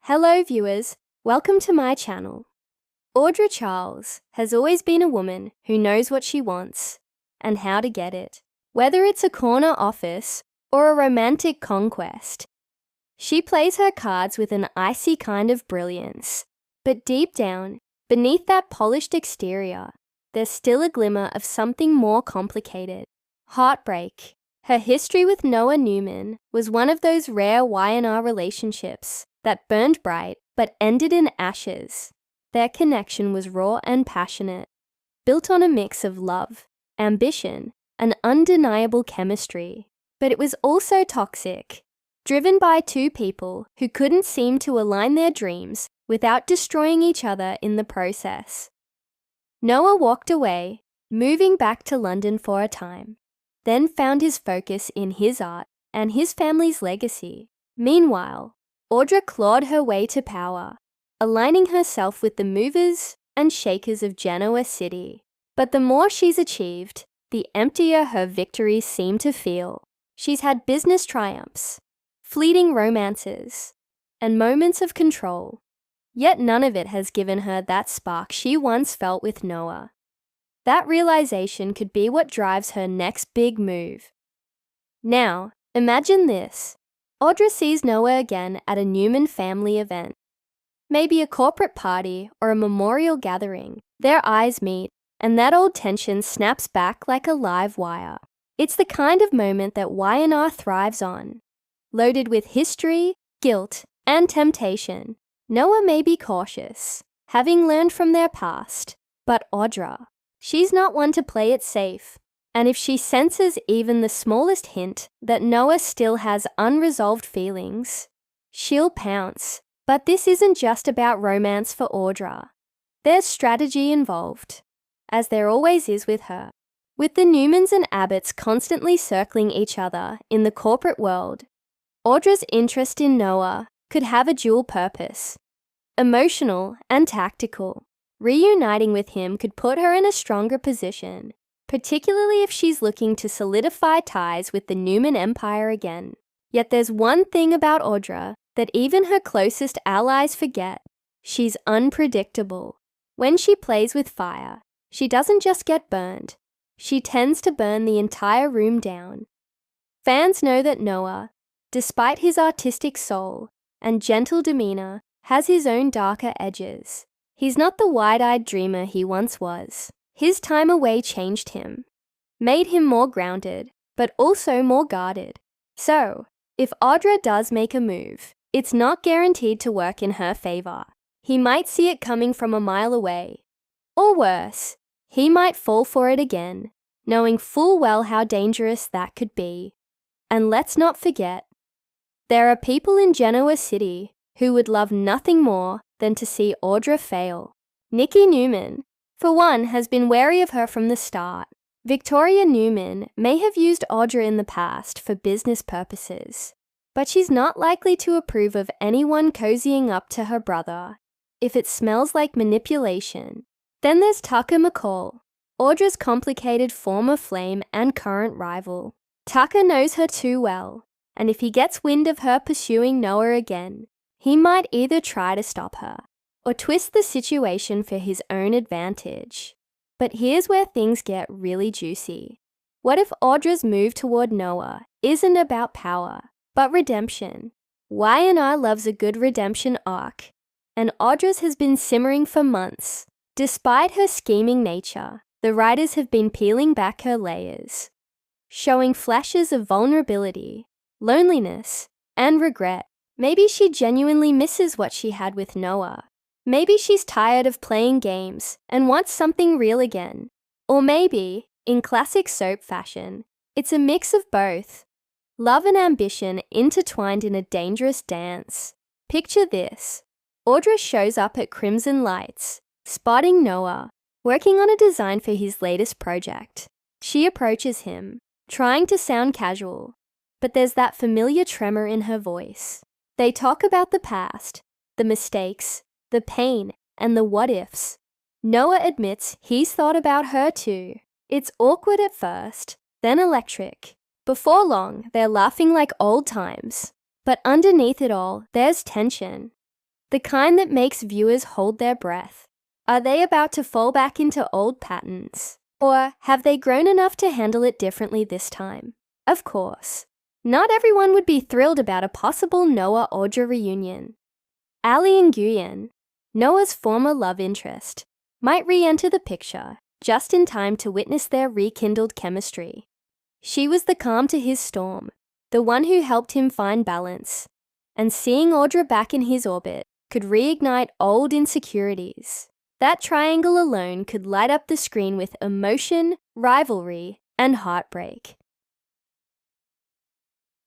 Hello viewers, welcome to my channel. Audra Charles has always been a woman who knows what she wants and how to get it. Whether it's a corner office or a romantic conquest, she plays her cards with an icy kind of brilliance. But deep down, beneath that polished exterior, there's still a glimmer of something more complicated. Heartbreak. Her history with Noah Newman was one of those rare Y&R relationships that burned bright but ended in ashes. Their connection was raw and passionate, built on a mix of love, ambition, and undeniable chemistry. But it was also toxic, driven by two people who couldn't seem to align their dreams without destroying each other in the process. Noah walked away, moving back to London for a time, then found his focus in his art and his family's legacy. Meanwhile, Audra clawed her way to power, aligning herself with the movers and shakers of Genoa City. But the more she's achieved, the emptier her victories seem to feel. She's had business triumphs, fleeting romances, and moments of control. Yet none of it has given her that spark she once felt with Noah. That realization could be what drives her next big move. Now, imagine this. Audra sees Noah again at a Newman family event. Maybe a corporate party or a memorial gathering. Their eyes meet, and that old tension snaps back like a live wire. It's the kind of moment that Y&R thrives on. Loaded with history, guilt, and temptation, Noah may be cautious, having learned from their past. But Audra, she's not one to play it safe. And if she senses even the smallest hint that Noah still has unresolved feelings, she'll pounce. But this isn't just about romance for Audra. There's strategy involved, as there always is with her. With the Newmans and Abbotts constantly circling each other in the corporate world, Audra's interest in Noah could have a dual purpose, emotional and tactical. Reuniting with him could put her in a stronger position, particularly if she's looking to solidify ties with the Newman Empire again. Yet there's one thing about Audra that even her closest allies forget. She's unpredictable. When she plays with fire, she doesn't just get burned. She tends to burn the entire room down. Fans know that Noah, despite his artistic soul and gentle demeanor, has his own darker edges. He's not the wide-eyed dreamer he once was. His time away changed him, made him more grounded, but also more guarded. So, if Audra does make a move, it's not guaranteed to work in her favor. He might see it coming from a mile away. Or worse, he might fall for it again, knowing full well how dangerous that could be. And let's not forget, there are people in Genoa City who would love nothing more than to see Audra fail. Nikki Newman, for one, has been wary of her from the start. Victor Newman may have used Audra in the past for business purposes, but she's not likely to approve of anyone cozying up to her brother if it smells like manipulation. Then there's Tucker McCall, Audra's complicated former flame and current rival. Tucker knows her too well, and if he gets wind of her pursuing Noah again, he might either try to stop her or twist the situation for his own advantage. But here's where things get really juicy. What if Audra's move toward Noah isn't about power, but redemption? Y&R loves a good redemption arc, and Audra's has been simmering for months. Despite her scheming nature, the writers have been peeling back her layers, showing flashes of vulnerability, loneliness, and regret. Maybe she genuinely misses what she had with Noah. Maybe she's tired of playing games and wants something real again. Or maybe, in classic soap fashion, it's a mix of both. Love and ambition intertwined in a dangerous dance. Picture this. Audra shows up at Crimson Lights, spotting Noah, working on a design for his latest project. She approaches him, trying to sound casual, but there's that familiar tremor in her voice. They talk about the past, the mistakes, the pain, and the what-ifs. Noah admits he's thought about her too. It's awkward at first, then electric. Before long, they're laughing like old times. But underneath it all, there's tension. The kind that makes viewers hold their breath. Are they about to fall back into old patterns? Or have they grown enough to handle it differently this time? Of course, not everyone would be thrilled about a possible Noah-Audra reunion. Ali and Nguyen, Noah's former love interest, might re-enter the picture just in time to witness their rekindled chemistry. She was the calm to his storm, the one who helped him find balance, and seeing Audra back in his orbit could reignite old insecurities. That triangle alone could light up the screen with emotion, rivalry, and heartbreak.